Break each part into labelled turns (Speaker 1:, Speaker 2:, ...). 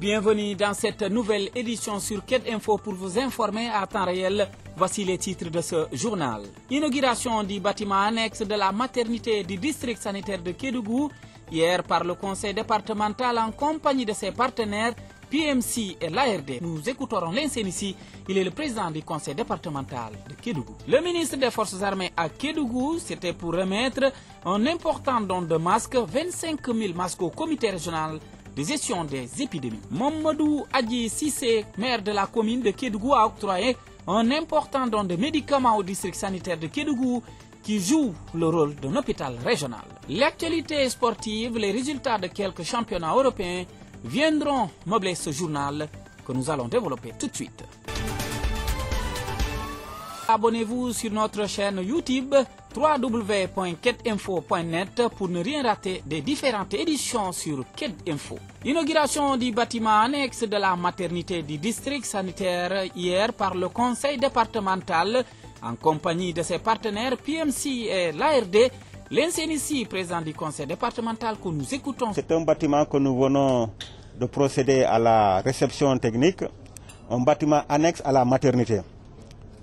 Speaker 1: Bienvenue dans cette nouvelle édition sur Ked Info pour vous informer à temps réel. Voici les titres de ce journal. Inauguration du bâtiment annexe de la maternité du district sanitaire de Kédougou hier par le conseil départemental en compagnie de ses partenaires PMC et l'ARD. Nous écouterons Linsénissi, il est le président du conseil départemental de Kédougou. Le ministre des Forces armées à Kédougou, c'était pour remettre un important don de masques, 25 000 masques au comité régional de gestion des épidémies. Mamadou Adji Sissé, maire de la commune de Kédougou, a octroyé un important don de médicaments au district sanitaire de Kédougou qui joue le rôle d'un hôpital régional. L'actualité sportive, les résultats de quelques championnats européens viendront meubler ce journal que nous allons développer tout de suite. Abonnez-vous sur notre chaîne YouTube www.kedinfo.net pour ne rien rater des différentes éditions sur Ked Info. Inauguration du bâtiment annexe de la maternité du district sanitaire hier par le conseil départemental en compagnie de ses partenaires PMC et l'ARD. Linsénissi, président du conseil départemental, que nous écoutons.
Speaker 2: C'est un bâtiment que nous venons de procéder à la réception technique, un bâtiment annexe à la maternité.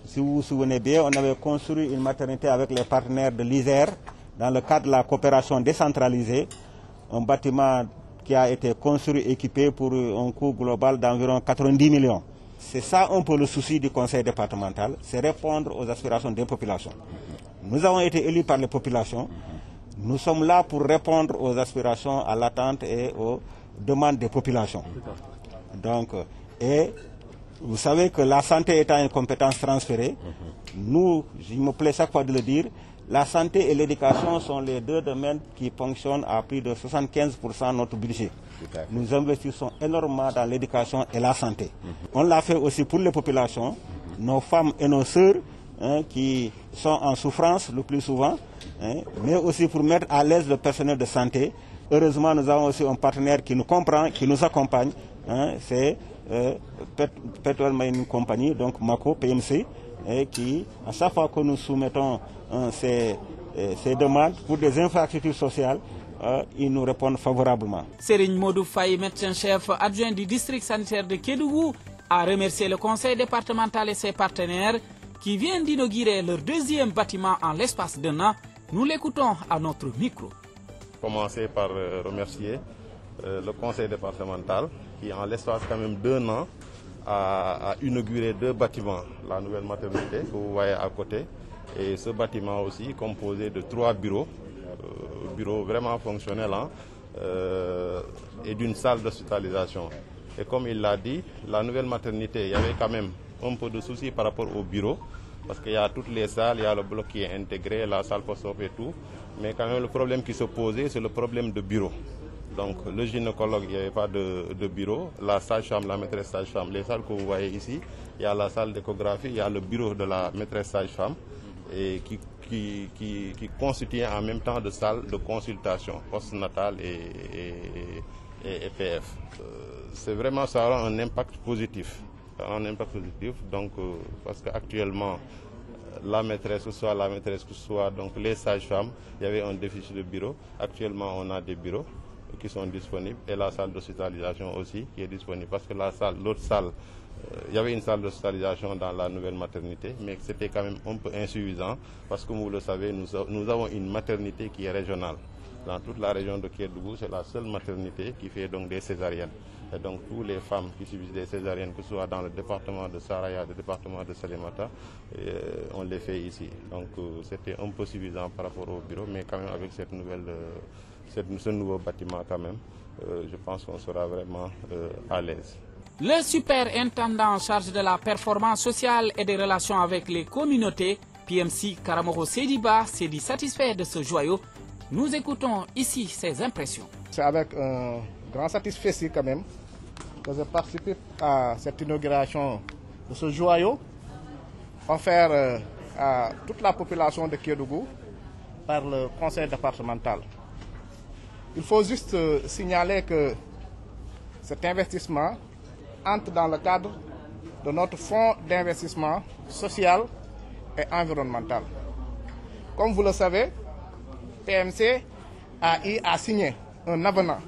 Speaker 2: Si vous vous souvenez bien, on avait construit une maternité avec les partenaires de l'ISER dans le cadre de la coopération décentralisée, un bâtiment qui a été construit et équipé pour un coût global d'environ 90 millions. C'est ça un peu le souci du conseil départemental, c'est répondre aux aspirations des populations. Nous avons été élus par les populations, nous sommes là pour répondre aux aspirations, à l'attente et aux demandes des populations. Donc, et vous savez que la santé étant une compétence transférée, nous, il me plaît chaque fois de le dire, la santé et l'éducation sont les deux domaines qui fonctionnent à plus de 75% de notre budget. Nous investissons énormément dans l'éducation et la santé. On l'a fait aussi pour les populations, nos femmes et nos sœurs qui sont en souffrance le plus souvent, mais aussi pour mettre à l'aise le personnel de santé. Heureusement, nous avons aussi un partenaire qui nous comprend, qui nous accompagne, c'est Petrol Marine Company, donc Mako, PMC, qui, à chaque fois que nous soumettons ces demandes pour des infrastructures sociales, ils nous répondent favorablement.
Speaker 1: Serigne Modou Faye, médecin-chef adjoint du district sanitaire de Kédougou, a remercié le conseil départemental et ses partenaires qui viennent d'inaugurer leur deuxième bâtiment en l'espace d'un an. Nous l'écoutons à notre micro.
Speaker 3: Commencer par remercier le conseil départemental qui, en l'espace quand même d'un an, a inauguré deux bâtiments, la nouvelle maternité que vous voyez à côté, et ce bâtiment aussi composé de 3 bureaux, bureaux vraiment fonctionnels, et d'une salle d'hospitalisation. Et comme il l'a dit, la nouvelle maternité, il y avait quand même un peu de soucis par rapport au bureau, parce qu'il y a toutes les salles, il y a le bloc qui est intégré, la salle post-op et tout, mais quand même le problème qui se posait, c'est le problème de bureau. Donc le gynécologue, il n'y avait pas de bureau, la sage-femme, la maîtresse sage-femme, les salles que vous voyez ici, il y a la salle d'échographie, il y a le bureau de la maîtresse sage-femme, et qui constitue en même temps de salle de consultation postnatale et PF. C'est vraiment, ça aura un impact positif. Donc, parce qu'actuellement, la maîtresse, que ce soit la maîtresse, que ce soit donc les sages-femmes, il y avait un déficit de bureaux. Actuellement, on a des bureaux qui sont disponibles et la salle d'hospitalisation aussi qui est disponible. Parce que la salle, l'autre salle, il y avait une salle d'hospitalisation dans la nouvelle maternité, mais c'était quand même un peu insuffisant parce que, comme vous le savez, nous avons une maternité qui est régionale. Dans toute la région de Kédougou, c'est la seule maternité qui fait donc des césariennes. Et donc, toutes les femmes qui subissent des césariennes, que ce soit dans le département de Saraya, le département de Salémata, on les fait ici. Donc, c'était un peu suffisant par rapport au bureau, mais quand même avec cette nouvelle, ce nouveau bâtiment quand même, je pense qu'on sera vraiment à l'aise.
Speaker 1: Le superintendant en charge de la performance sociale et des relations avec les communautés, PMC Karamoko Sediba, s'est dit satisfait de ce joyau. Nous écoutons ici ses impressions.
Speaker 4: C'est avec un grand satisfaction quand même que je participe à cette inauguration de ce joyau offert à toute la population de Kédougou par le conseil départemental. Il faut juste signaler que cet investissement entre dans le cadre de notre fonds d'investissement social et environnemental. Comme vous le savez, PMC a signé un avenant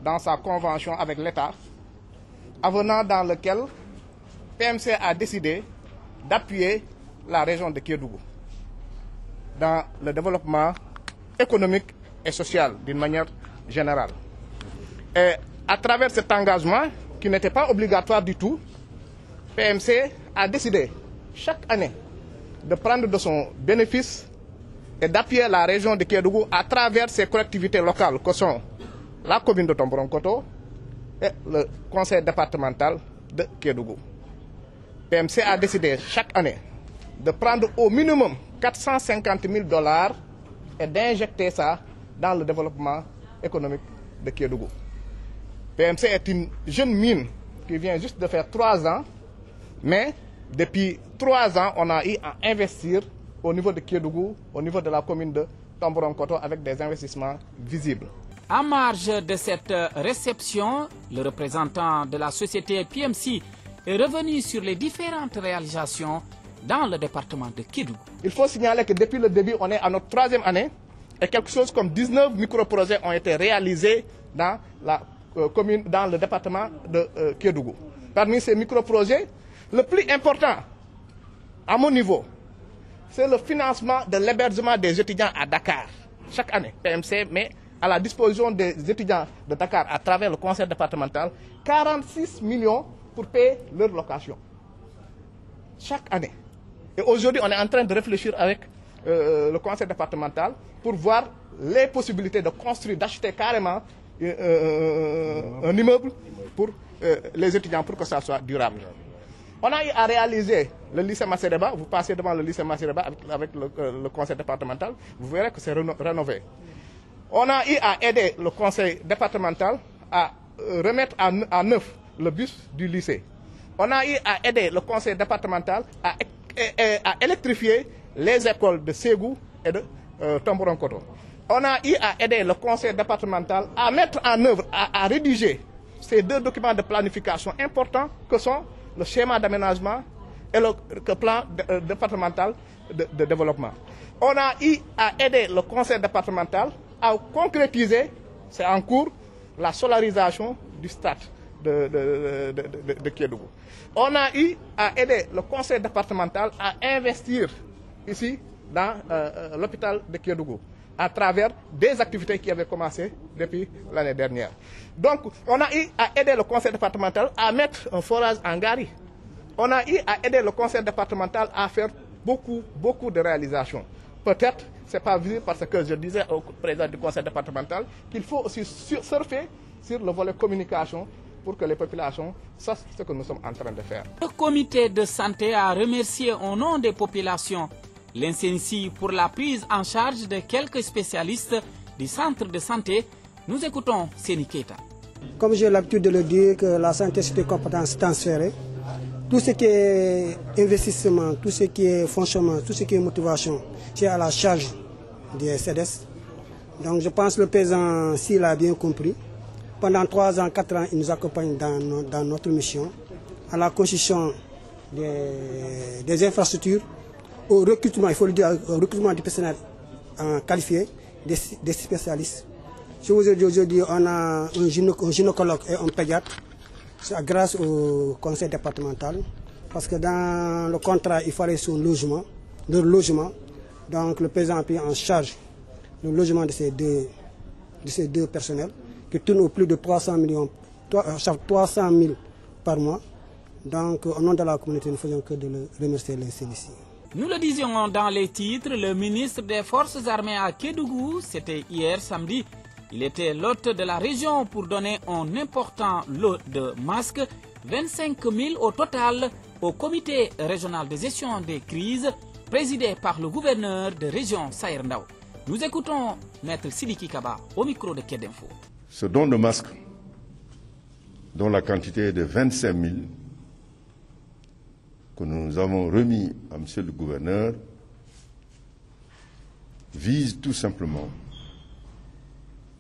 Speaker 4: dans sa convention avec l'État avenant dans lequel PMC a décidé d'appuyer la région de Kédougou dans le développement économique et social d'une manière générale. Et à travers cet engagement, qui n'était pas obligatoire du tout, PMC a décidé chaque année de prendre de son bénéfice et d'appuyer la région de Kédougou à travers ses collectivités locales que sont la commune de Tomboronkoto et le conseil départemental de Kédougou. PMC a décidé chaque année de prendre au minimum 450 000 $ et d'injecter ça dans le développement économique de Kédougou. PMC est une jeune mine qui vient juste de faire 3 ans, mais depuis 3 ans, on a eu à investir au niveau de Kédougou, au niveau de la commune de Tomboronkoto, avec des investissements visibles.
Speaker 1: En marge de cette réception, le représentant de la société PMC est revenu sur les différentes réalisations dans le département de Kédougou. Il
Speaker 4: faut signaler que depuis le début, on est à notre 3e année et quelque chose comme 19 micro-projets ont été réalisés dans la commune, dans le département de Kédougou. Parmi ces micro-projets, le plus important, à mon niveau, c'est le financement de l'hébergement des étudiants à Dakar. Chaque année, PMC met à la disposition des étudiants de Dakar à travers le conseil départemental 46 millions pour payer leur location. Chaque année. Et aujourd'hui, on est en train de réfléchir avec le conseil départemental pour voir les possibilités de construire, d'acheter carrément un immeuble pour les étudiants pour que ça soit durable. On a eu à réaliser le lycée Massereba. Vous passez devant le lycée Massereba avec le conseil départemental, vous verrez que c'est rénové. On a eu à aider le conseil départemental à remettre à neuf le bus du lycée. On a eu à aider le conseil départemental à électrifier les écoles de Ségou et de Tomboronkoto. On a eu à aider le conseil départemental à mettre en œuvre, à rédiger ces 2 documents de planification importants que sont le schéma d'aménagement et le plan départemental de développement. On a eu à aider le conseil départemental à concrétiser, c'est en cours, la solarisation du stade de Kédougou. On a eu à aider le conseil départemental à investir ici dans l'hôpital de Kédougou à travers des activités qui avaient commencé depuis l'année dernière. Donc, on a eu à aider le conseil départemental à mettre un forage en Gari. On a eu à aider le conseil départemental à faire beaucoup de réalisations. Peut-être, ce n'est pas visible parce que je disais au président du conseil départemental qu'il faut aussi surfer sur le volet communication pour que les populations sachent ce que nous sommes en train de faire.
Speaker 1: Le comité de santé a remercié au nom des populations l'INSENSI pour la prise en charge de quelques spécialistes du centre de santé. Nous écoutons Séni Keita.
Speaker 5: Comme j'ai l'habitude de le dire, que la santé c'est une compétence transférée. Tout ce qui est investissement, tout ce qui est fonctionnement, tout ce qui est motivation, c'est à la charge des CEDES. Donc je pense que le président, s'il a bien compris, pendant 3 ans, 4 ans, il nous accompagne dans notre mission, à la construction des infrastructures, au recrutement, il faut le dire, au recrutement du personnel qualifié, des spécialistes. Je vous ai dit aujourd'hui, on a un gynécologue et un pédiatre, grâce au conseil départemental, parce que dans le contrat, il fallait son logement, leur logement. Donc le président a pris en charge le logement de ces deux personnels, qui tournent au plus de 300 000 par mois. Donc au nom de la communauté, nous ne faisons que de le remercier les CNC.
Speaker 1: Nous le disions dans les titres, le ministre des Forces armées à Kédougou, c'était hier samedi. Il était l'hôte de la région pour donner un important lot de masques, 25 000 au total, au comité régional de gestion des crises, présidé par le gouverneur de région Saïr Ndao. Nous écoutons Maître Sidiki Kaba au micro de Kédinfo.
Speaker 6: Ce don de masques, dont la quantité est de 25 000, que nous avons remis à M. le gouverneur, vise tout simplement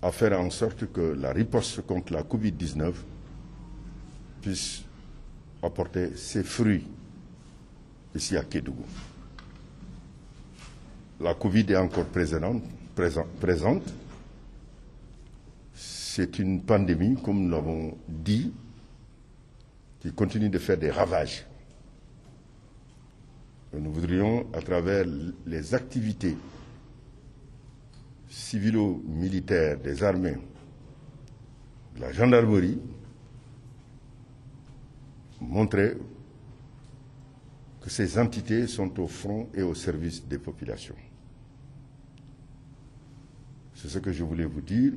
Speaker 6: à faire en sorte que la riposte contre la Covid-19 puisse apporter ses fruits ici à Kédougou. La Covid est encore présente. C'est une pandémie, comme nous l'avons dit, qui continue de faire des ravages. Et nous voudrions, à travers les activités civilo-militaires des armées, de la gendarmerie, montrer que ces entités sont au front et au service des populations. C'est ce que je voulais vous dire,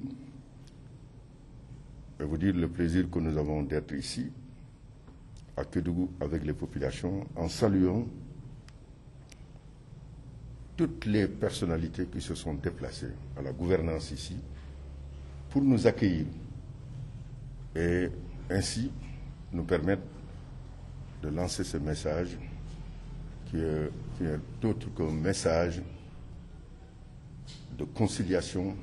Speaker 6: et vous dire le plaisir que nous avons d'être ici, à Kédougou, avec les populations, en saluant toutes les personnalités qui se sont déplacées à la gouvernance ici pour nous accueillir et ainsi nous permettre de lancer ce message qui est autre qu'un message de conciliation,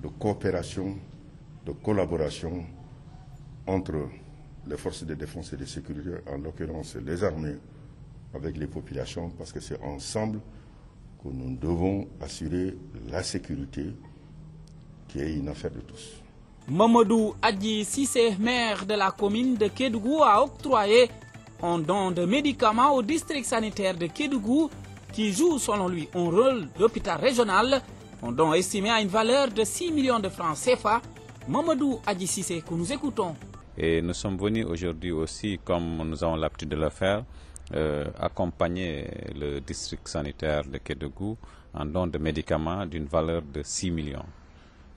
Speaker 6: de coopération, de collaboration entre les forces de défense et de sécurité, en l'occurrence les armées, avec les populations, parce que c'est ensemble que nous devons assurer la sécurité qui est une affaire de tous.
Speaker 1: Mamadou Adji Cissé, maire de la commune de Kédougou, a octroyé un don de médicaments au district sanitaire de Kédougou qui joue selon lui un rôle d'hôpital régional, un don estimé à une valeur de 6 millions de francs CFA. Mamadou Adji Cissé, que nous écoutons.
Speaker 7: Et nous sommes venus aujourd'hui aussi, comme nous avons l'habitude de le faire, accompagner le district sanitaire de Kédougou en don de médicaments d'une valeur de 6 millions.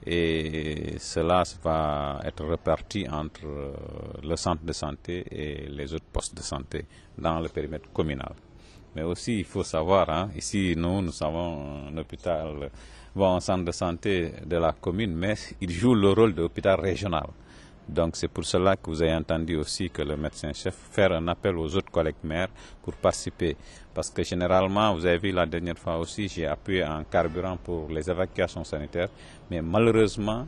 Speaker 7: Et cela va être réparti entre le centre de santé et les autres postes de santé dans le périmètre communal. Mais aussi, il faut savoir, ici, nous avons un hôpital, un centre de santé de la commune, mais il joue le rôle d'hôpital régional. Donc c'est pour cela que vous avez entendu aussi que le médecin-chef faire un appel aux autres collègues maires pour participer. Parce que généralement, vous avez vu la dernière fois aussi, j'ai appuyé en carburant pour les évacuations sanitaires. Mais malheureusement,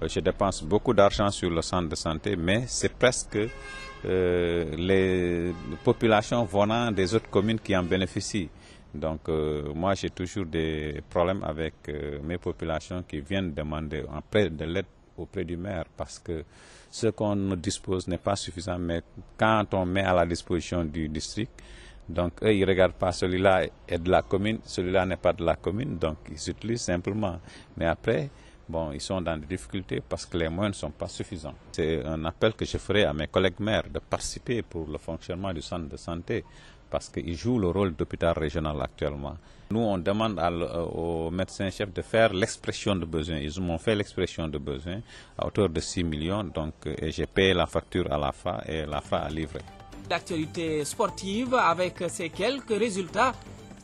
Speaker 7: je dépense beaucoup d'argent sur le centre de santé, mais c'est presque les populations venant des autres communes qui en bénéficient. Donc moi j'ai toujours des problèmes avec mes populations qui viennent demander de l'aide auprès du maire parce que ce qu'on dispose n'est pas suffisant, mais quand on met à la disposition du district, donc eux ils ne regardent pas celui-là est de la commune, celui-là n'est pas de la commune, donc ils utilisent simplement. Mais après, bon, ils sont dans des difficultés parce que les moyens ne sont pas suffisants. C'est un appel que je ferai à mes collègues maires de participer pour le fonctionnement du centre de santé parce qu'ils jouent le rôle d'hôpital régional actuellement. Nous, on demande aux médecins-chefs de faire l'expression de besoin. Ils m'ont fait l'expression de besoin à hauteur de 6 millions, donc et j'ai payé la facture à la FA et la FA a livré.
Speaker 1: L'actualité sportive avec ces quelques résultats.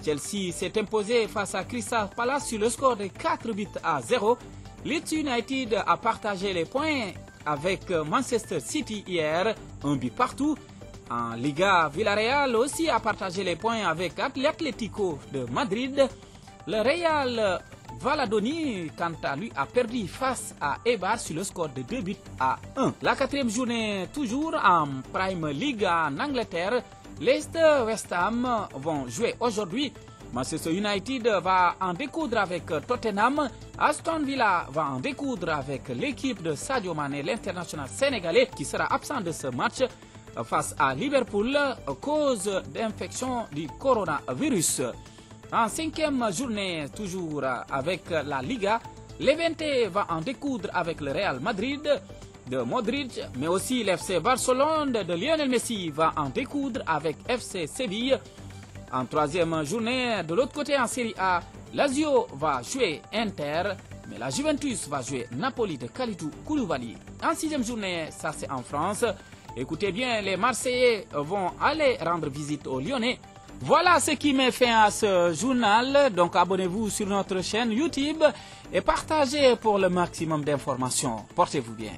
Speaker 1: Chelsea s'est imposé face à Crystal Palace sur le score de 4-0. Leeds United a partagé les points avec Manchester City hier, 1 but partout. En Liga, Villarreal aussi a partagé les points avec l'Atlético de Madrid. Le Real Valladolid, quant à lui, a perdu face à Eibar sur le score de 2-1. La 4e journée, toujours en Prime League en Angleterre, Leicester West Ham vont jouer aujourd'hui. Manchester United va en découdre avec Tottenham. Aston Villa va en découdre avec l'équipe de Sadio Mané, l'international sénégalais, qui sera absent de ce match face à Liverpool à cause d'infection du coronavirus. En 5e journée, toujours avec la Liga, Levante va en découdre avec le Real Madrid de Modric, mais aussi l'FC Barcelone de Lionel Messi va en découdre avec FC Séville. En 3e journée, de l'autre côté en Série A, Lazio va jouer Inter, mais la Juventus va jouer Napoli de Kalidou Koulibaly. En 6e journée, ça c'est en France. Écoutez bien, les Marseillais vont aller rendre visite aux Lyonnais. Voilà ce qui met fin à ce journal. Donc abonnez-vous sur notre chaîne YouTube et partagez pour le maximum d'informations. Portez-vous bien.